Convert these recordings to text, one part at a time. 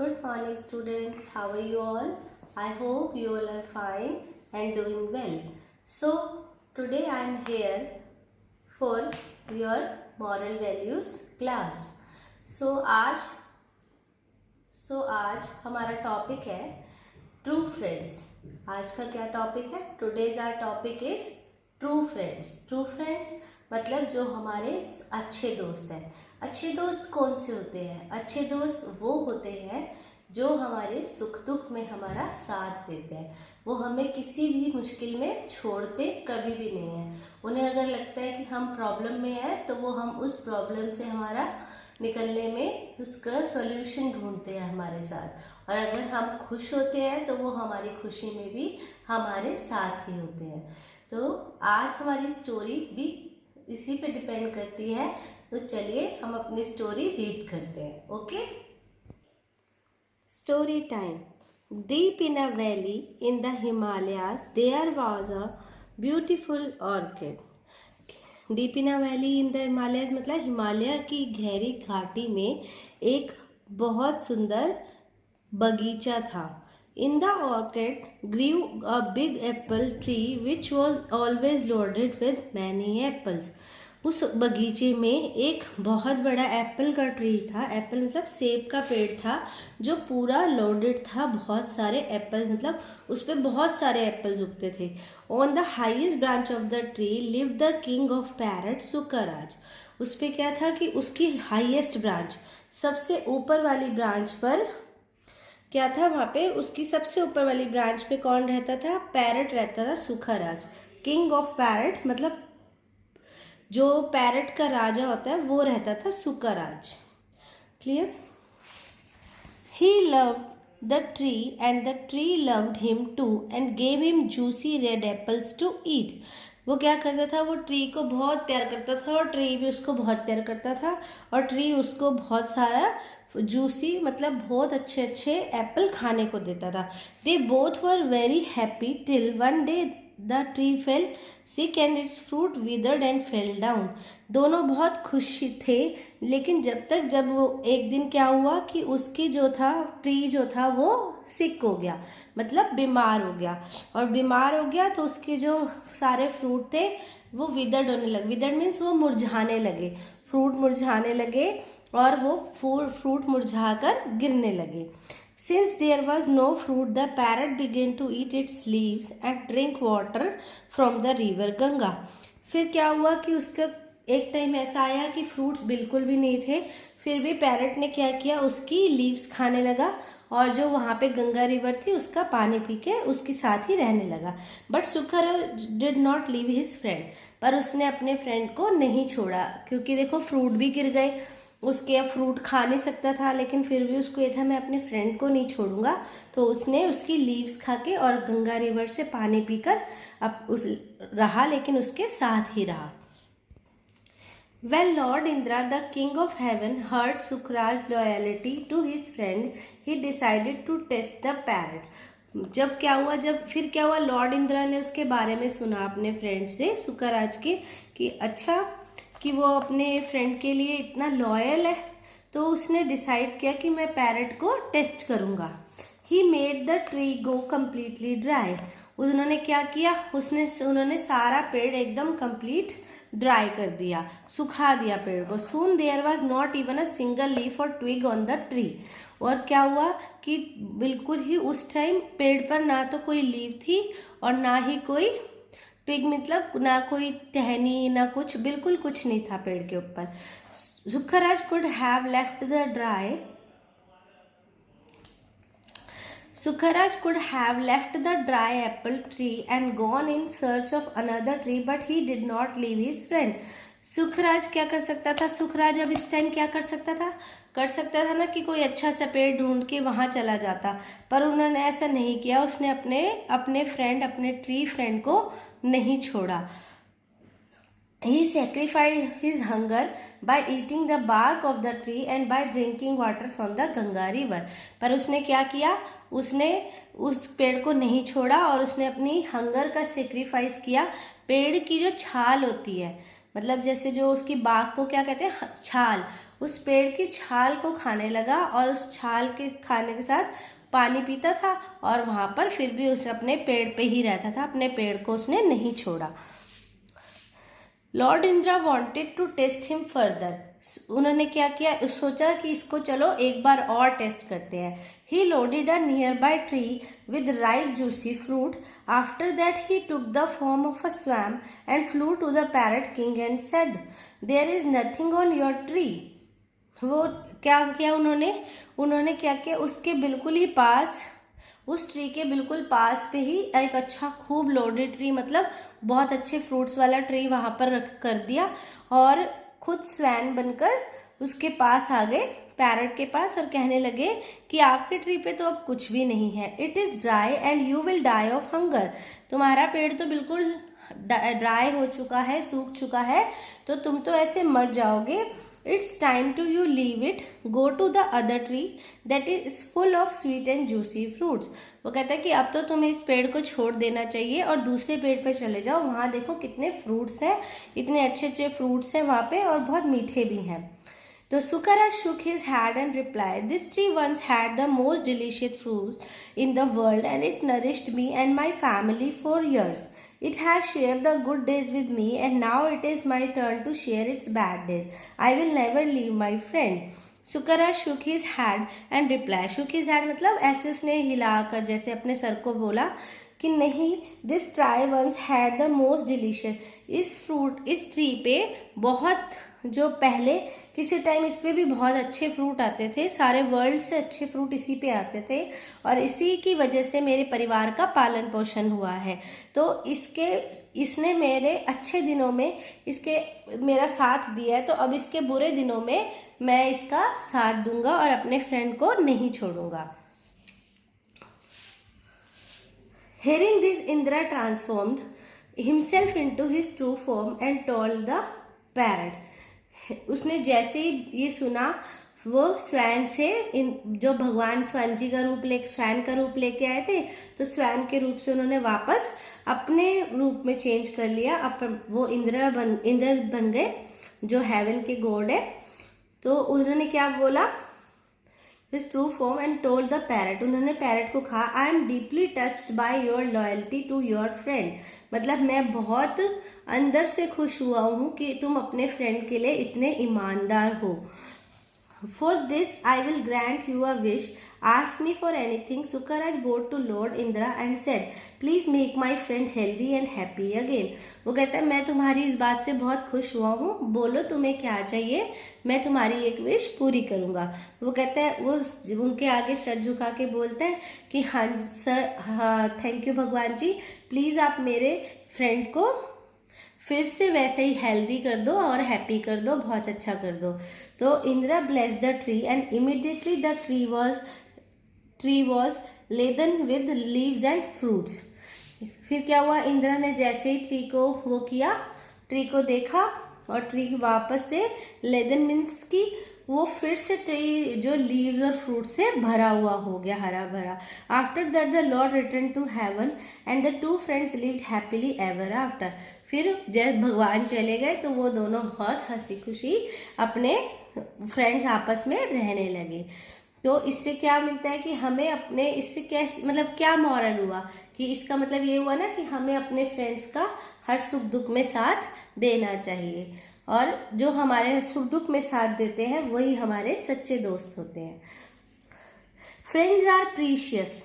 Good morning, students. How are you all? I hope you all are fine and doing well. So, today I am here for your moral values class. आज हमारा topic है true friends. आज का क्या topic है? Today's our topic is true friends. True friends मतलब जो हमारे अच्छे दोस्त हैं. अच्छे दोस्त कौन से होते हैं? अच्छे दोस्त वो होते हैं जो हमारे सुख दुख में हमारा साथ देते हैं. वो हमें किसी भी मुश्किल में छोड़ते कभी भी नहीं हैं. उन्हें अगर लगता है कि हम प्रॉब्लम में हैं तो वो हम उस प्रॉब्लम से हमारा निकलने में उसका सॉल्यूशन ढूंढते हैं हमारे साथ. और अगर हम खुश होते हैं तो वो हमारी खुशी में भी हमारे साथ ही होते हैं. तो आज हमारी स्टोरी भी इसी पे डिपेंड करती है. तो चलिए हम अपनी स्टोरी रीड करते हैं. Okay, story time. Deep in a valley in the Himalayas, there was a beautiful orchid. Deep in a valley in the Himalayas मतलब हिमालय की गहरी घाटी में एक बहुत सुंदर बगीचा था. In the orchid grew a big apple tree which was always loaded with many apples. उस बगीचे में एक बहुत बड़ा एप्पल का ट्री था. एप्पल मतलब सेब का पेड़ था जो पूरा लोडेड था. बहुत सारे एप्पल मतलब उस पर बहुत सारे एप्पल्स उगते थे. On the highest branch of the tree live the king of parrot Sukraj. उस पर क्या था कि उसकी हाईएस्ट ब्रांच, सबसे ऊपर वाली ब्रांच पर क्या था? वहाँ पे उसकी सबसे ऊपर वाली ब्रांच पे कौन रहता था? पैरट रहता था, सुखराज. किंग ऑफ पैरट मतलब जो पैरट का राजा होता है वो रहता था Sukraj. Clear? He loved the tree and the tree loved him too and gave him juicy red apples to eat. वो क्या करता था? वो ट्री को बहुत प्यार करता था और ट्री भी उसको बहुत प्यार करता था और ट्री उसको बहुत सारा जूसी मतलब बहुत अच्छे अच्छे एप्पल खाने को देता था. They both were very happy till one day the tree fail sick and it's fruit withered and fell down. दोनों बहुत खुश थे लेकिन जब वो एक दिन क्या हुआ कि उसकी जो था ट्री जो था वो सिक हो गया, मतलब बीमार हो गया. और बीमार हो गया तो उसके जो सारे फ्रूट थे वो विदर्ड होने लगे. विदर्ड मीन्स वो मुरझाने लगे, फ्रूट मुरझाने लगे और वो फ्रूट मुरझाकर गिरने लगे. Since there was no fruit, the parrot began to eat its leaves and drink water from the river Ganga. फिर क्या हुआ कि उसका एक टाइम ऐसा आया कि फ्रूट्स बिल्कुल भी नहीं थे. फिर भी पैरट ने क्या किया? उसकी लीव्स खाने लगा और जो वहाँ पे गंगा रिवर थी उसका पानी पी के उसके साथ ही रहने लगा. But Sukhraj did not leave his friend. पर उसने अपने फ्रेंड को नहीं छोड़ा क्योंकि देखो फ्रूट भी गिर गए, उसके अब फ्रूट खा नहीं सकता था लेकिन फिर भी उसको ये था मैं अपने फ्रेंड को नहीं छोड़ूंगा. तो उसने उसकी लीव्स खा के और गंगा रिवर से पानी पीकर अब उस रहा लेकिन उसके साथ ही रहा. When Lord Indra, the king of heaven, heard Sukraj's loyalty to his friend, he decided to test the parrot. जब क्या हुआ? फिर क्या हुआ? लॉर्ड इंद्रा ने उसके बारे में सुना अपने फ्रेंड से, सुकराज के, कि अच्छा कि वो अपने फ्रेंड के लिए इतना लॉयल है. तो उसने डिसाइड किया कि मैं पैरट को टेस्ट करूँगा. He made the tree go completely dry. उन्होंने क्या किया? उन्होंने सारा पेड़ एकदम कंप्लीट ड्राई कर दिया, सुखा दिया पेड़ को. Soon there was not even a single leaf or twig on the tree. और क्या हुआ कि बिल्कुल ही उस टाइम पेड़ पर ना तो कोई लीफ थी और ना ही कोई ट्विग मतलब ना कोई टहनी ना कुछ, बिल्कुल कुछ नहीं था पेड़ के ऊपर. Sukhraj could have left the dry Sukharaj could have left the dry apple tree and gone in search of another tree, but he did not leave his friend. Sukhraj क्या कर सकता था? सुखराज अब इस टाइम क्या कर सकता था ना कि कोई अच्छा सा पेड़ ढूंढ के वहाँ चला जाता. पर उन्होंने ऐसा नहीं किया. उसने अपने ट्री फ्रेंड को नहीं छोड़ा. He sacrificed his hunger by eating the bark of the tree and by drinking water from the Ganga river. पर उसने क्या किया? उसने उस पेड़ को नहीं छोड़ा और उसने अपनी हंगर का सेक्रीफाइस किया. पेड़ की जो छाल होती है, मतलब जैसे जो उसकी बाग को क्या कहते हैं? छाल. उस पेड़ की छाल को खाने लगा और उस छाल के खाने के साथ पानी पीता था और वहाँ पर फिर भी उसे अपने पेड़ पे ही रहता था, अपने पेड़ को उसने नहीं छोड़ा। Lord Indira wanted to test him further. उन्होंने क्या किया, सोचा कि इसको चलो एक बार और टेस्ट करते हैं। He loaded a nearby tree with ripe juicy fruit. After that he took the form of a swan and flew to the parrot king and said, there is nothing on your tree. वो क्या किया उन्होंने क्या किया, उसके बिल्कुल ही पास, उस tree के बिल्कुल पास पे ही एक अच्छा खूब लोडेड ट्री, मतलब बहुत अच्छे फ्रूट्स वाला ट्री वहाँ पर रख कर दिया और खुद स्वैन बनकर उसके पास आ गए, पैरट के पास, और कहने लगे कि आपके ट्री पे तो अब कुछ भी नहीं है। It is dry and you will die of hunger. तुम्हारा पेड़ तो बिल्कुल ड्राई हो चुका है, सूख चुका है, तो तुम तो ऐसे मर जाओगे। It's time to you leave it, go to the other tree that is full of sweet and juicy fruits. वो कहता है कि अब तो तुम्हें इस पेड़ को छोड़ देना चाहिए और दूसरे पेड़ पे चले जाओ, वहाँ देखो कितने फ्रूट्स हैं, इतने अच्छे अच्छे फ्रूट्स हैं वहाँ पे और बहुत मीठे भी हैं। तो Sukara shook his head and replied, this tree once had the most delicious fruit in the world and it nourished me and my family for years. It has shared the good days with me and now it is my turn to share its bad days. I will never leave my friend. Sukara shook his head and replied. Shook his head मतलब ऐसे उसने हिलाकर जैसे अपने sir को बोला कि नहीं, this tree once had the most delicious. इस ट्री पे बहुत, जो पहले किसी टाइम इस पे भी बहुत अच्छे फ्रूट आते थे, सारे वर्ल्ड से अच्छे फ्रूट इसी पे आते थे और इसी की वजह से मेरे परिवार का पालन पोषण हुआ है। तो इसने मेरे अच्छे दिनों में मेरा साथ दिया है, तो अब इसके बुरे दिनों में मैं इसका साथ दूंगा और अपने फ्रेंड को नहीं छोड़ूंगा। Hearing this, Indra transformed himself into his true form and told the parrot. उसने जैसे ही ये सुना, वो स्वैन से जो भगवान स्वैन का रूप लेके आए थे, तो स्वैन के रूप से उन्होंने वापस अपने रूप में चेंज कर लिया। वो इंद्र बन गए, जो हेवन के गॉड है। तो उन्होंने क्या बोला, his true form and told the parrot, उन्होंने पैरट को कहा, I am deeply touched by your loyalty to your friend। मतलब मैं बहुत अंदर से खुश हुआ हूँ कि तुम अपने फ्रेंड के लिए इतने ईमानदार हो। For this I will grant you a wish. Ask me for anything. Sukaraj bowed to Lord Indra and said, Please make my friend healthy and happy again. वो कहता है मैं तुम्हारी इस बात से बहुत खुश हुआ हूँ, बोलो तुम्हें क्या चाहिए, मैं तुम्हारी एक विश पूरी करूँगा। वो कहता है, वो उनके आगे सर झुका के बोलता है कि हाँ सर, हाँ थैंक यू भगवान जी, प्लीज़ आप मेरे फ्रेंड को फिर से वैसे ही हेल्दी कर दो और हैप्पी कर दो, बहुत अच्छा कर दो। तो Indra bless the tree and immediately the tree was laden with leaves and fruits. फिर क्या हुआ, इंद्रा ने जैसे ही ट्री को वो किया, ट्री को देखा और ट्री वापस से लेदन मीन्स की वो फिर से ट्री जो लीव्स और फ्रूट से भरा हुआ हो गया, हरा भरा। After that the lord return to heaven and the two friends lived happily ever after. फिर जब भगवान चले गए तो वो दोनों बहुत हंसी खुशी अपने फ्रेंड्स आपस में रहने लगे। तो इससे क्या मिलता है कि हमें अपने, इससे कैसे मतलब क्या मॉरल हुआ कि इसका मतलब ये हुआ ना कि हमें अपने फ्रेंड्स का हर सुख दुख में साथ देना चाहिए और जो हमारे सुख दुख में साथ देते हैं वही हमारे सच्चे दोस्त होते हैं। Friends are precious,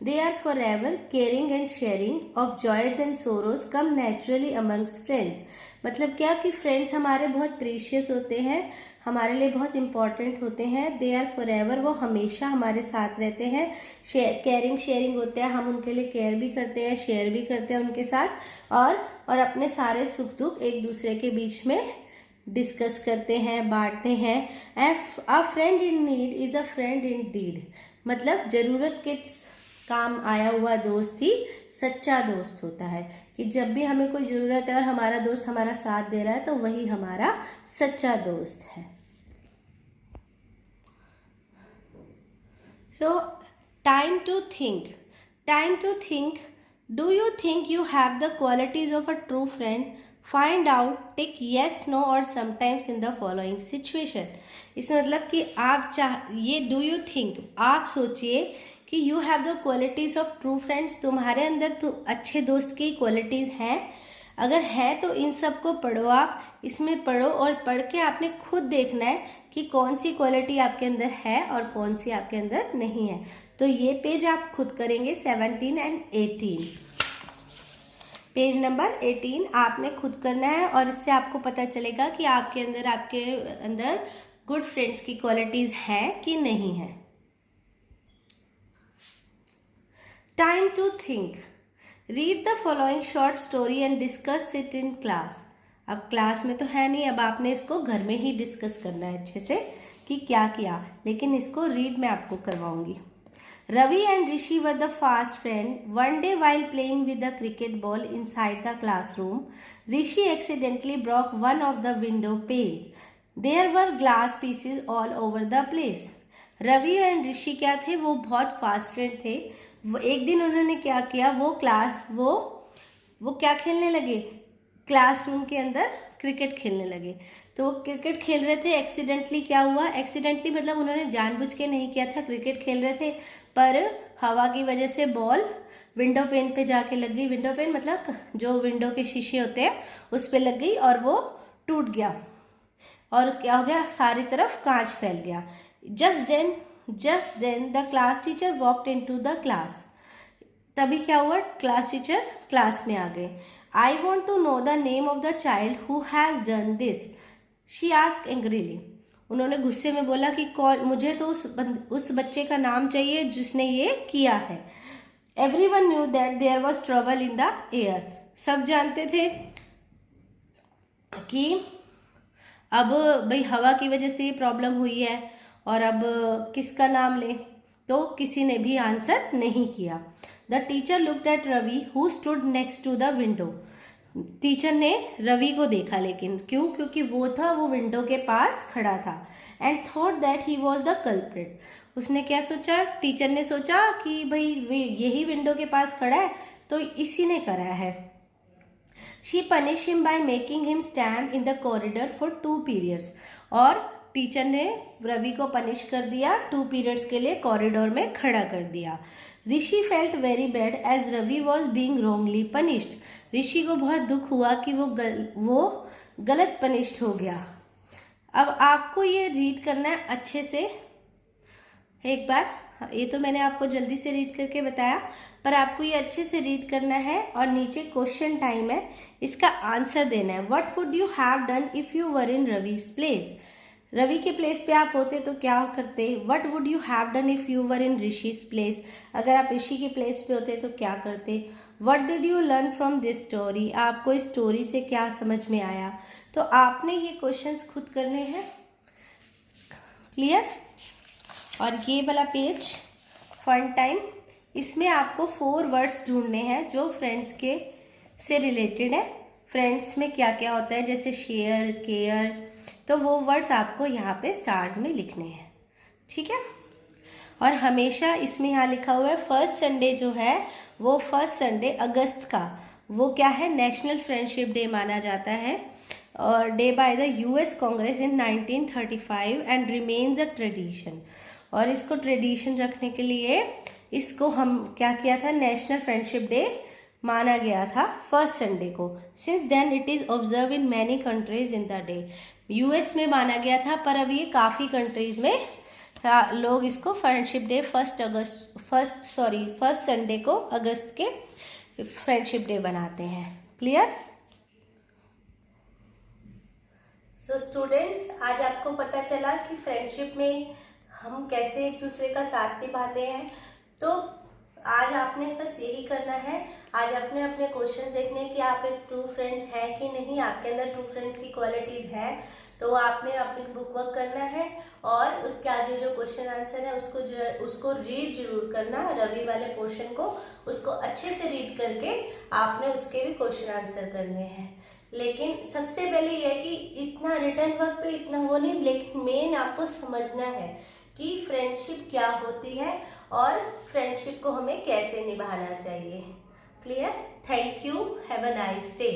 they are forever caring and sharing of joys and sorrows come naturally amongst friends। मतलब क्या कि फ्रेंड्स हमारे बहुत प्रीशियस होते हैं, हमारे लिए बहुत इम्पॉर्टेंट होते हैं। दे आर फॉरएवर, वो हमेशा हमारे साथ रहते हैं। केयरिंग शेयरिंग होते हैं, हम उनके लिए केयर भी करते हैं, शेयर भी करते हैं उनके साथ और अपने सारे सुख दुख एक दूसरे के बीच में डिस्कस करते हैं, बांटते हैं। A friend in need is a friend in deed. मतलब ज़रूरत के काम आया हुआ दोस्त ही सच्चा दोस्त होता है, कि जब भी हमें कोई ज़रूरत है और हमारा दोस्त हमारा साथ दे रहा है तो वही हमारा सच्चा दोस्त है। So time to think, do you think you have the qualities of a true friend? Find out, tick yes no or sometimes in the following situation. इसमें मतलब कि आप ये डू यू थिंक, आप सोचिए कि you have the qualities of true friends, तुम्हारे अंदर तो अच्छे दोस्त की क्वालिटीज़ हैं। अगर है तो इन सब को पढ़ो, आप इसमें पढ़ो और पढ़ के आपने खुद देखना है कि कौन सी क्वालिटी आपके अंदर है और कौन सी आपके अंदर नहीं है। तो ये पेज आप खुद करेंगे 17 एंड 18। पेज नंबर 18 आपने खुद करना है और इससे आपको पता चलेगा कि आपके अंदर गुड फ्रेंड्स की क्वालिटीज़ है कि नहीं है। Time to think, read the following short story and discuss it in class. अब क्लास में तो है नहीं, अब आपने इसको घर में ही डिस्कस करना है अच्छे से कि क्या किया, लेकिन इसको रीड मैं आपको करवाऊंगी। Ravi and Rishi were the fast friends. One day while playing with the cricket ball inside the classroom, Rishi accidentally broke one of the window panes. There were glass pieces all over the place. Ravi and Rishi क्या थे, वो बहुत fast friend थे। वो एक दिन उन्होंने क्या किया, वो क्या खेलने लगे, क्लासरूम के अंदर क्रिकेट खेलने लगे। तो वो क्रिकेट खेल रहे थे, एक्सीडेंटली क्या हुआ, एक्सीडेंटली मतलब उन्होंने जानबूझ के नहीं किया था, क्रिकेट खेल रहे थे पर हवा की वजह से बॉल विंडो पेन पे जाके लग गई। विंडो पेन मतलब जो विंडो के शीशे होते हैं उस पे लग गई और वो टूट गया और क्या हो गया, सारी तरफ कांच फैल गया। Just then the class teacher walked into the class. तभी क्या हुआ, क्लास टीचर क्लास में आ गए। I want to know the name of the child who has done this, she asked angrily. उन्होंने गुस्से में बोला कि मुझे तो उस बच्चे का नाम चाहिए जिसने ये किया है। Everyone knew that there was trouble in the air. सब जानते थे कि अब भाई हवा की वजह से ये प्रॉब्लम हुई है और अब किसका नाम लें, तो किसी ने भी आंसर नहीं किया। The teacher looked at Ravi who stood next to the window. Teacher ने रवि को देखा, लेकिन क्यों, क्योंकि वो विंडो के पास खड़ा था। And thought that he was the culprit. उसने क्या सोचा, टीचर ने सोचा कि भाई यही विंडो के पास खड़ा है तो इसी ने करा है। She punish him by making him stand in the corridor for 2 periods. और टीचर ने रवि को पनिश कर दिया, 2 पीरियड्स के लिए कॉरिडोर में खड़ा कर दिया। Rishi felt very bad as Ravi was being wrongly punished. Rishi को बहुत दुख हुआ कि वो गलत पनिश्ड हो गया। अब आपको ये रीड करना है अच्छे से एक बार, ये तो मैंने आपको जल्दी से रीड करके बताया, पर आपको ये अच्छे से रीड करना है और नीचे क्वेश्चन टाइम है, इसका आंसर देना है। What would you have done if you were in Ravi's place. Ravi के प्लेस पे आप होते तो क्या करते। What would you have done if you were in Rishi's place, अगर आप ऋषि के प्लेस पे होते तो क्या करते। What did you learn from this story, आपको इस स्टोरी से क्या समझ में आया। तो आपने ये क्वेश्चंस खुद करने हैं, क्लियर। और ये वाला पेज फन टाइम, इसमें आपको 4 वर्ड्स ढूंढने हैं जो फ्रेंड्स के से रिलेटेड है। फ्रेंड्स में क्या क्या होता है, जैसे शेयर, केयर, तो वो वर्ड्स आपको यहाँ पे स्टार्स में लिखने हैं, ठीक है। और हमेशा इसमें यहाँ लिखा हुआ है फर्स्ट संडे जो है वो फर्स्ट संडे अगस्त का, वो क्या है, नेशनल फ्रेंडशिप डे माना जाता है और day by the US Congress in 1935 and remains a tradition. और इसको ट्रेडिशन रखने के लिए इसको हम क्या किया था, नेशनल फ्रेंडशिप डे माना गया था फर्स्ट संडे को। Since then it is observe in many countries in the day. US में माना गया था पर अब ये काफ़ी कंट्रीज में लोग इसको फ्रेंडशिप डे फर्स्ट संडे को अगस्त के फ्रेंडशिप डे बनाते हैं, क्लियर। सो स्टूडेंट्स, आज आपको पता चला कि फ्रेंडशिप में हम कैसे एक दूसरे का साथ निभाते हैं। तो आज आपने बस यही करना है, आज आपने अपने क्वेश्चन देखने कि आप एक ट्रू फ्रेंड्स है कि नहीं, आपके अंदर ट्रू फ्रेंड्स की क्वालिटीज़ है, तो आपने अपनी बुक वर्क करना है और उसके आगे जो क्वेश्चन आंसर है उसको रीड जरूर करना। रवि वाले पोर्शन को उसको अच्छे से रीड करके आपने उसके भी क्वेश्चन आंसर करने हैं। लेकिन सबसे पहले यह कि इतना रिटर्न वर्क पे इतना वो नहीं, लेकिन मेन आपको समझना है कि फ्रेंडशिप क्या होती है और फ्रेंडशिप को हमें कैसे निभाना चाहिए, clear. Thank you, have a nice day.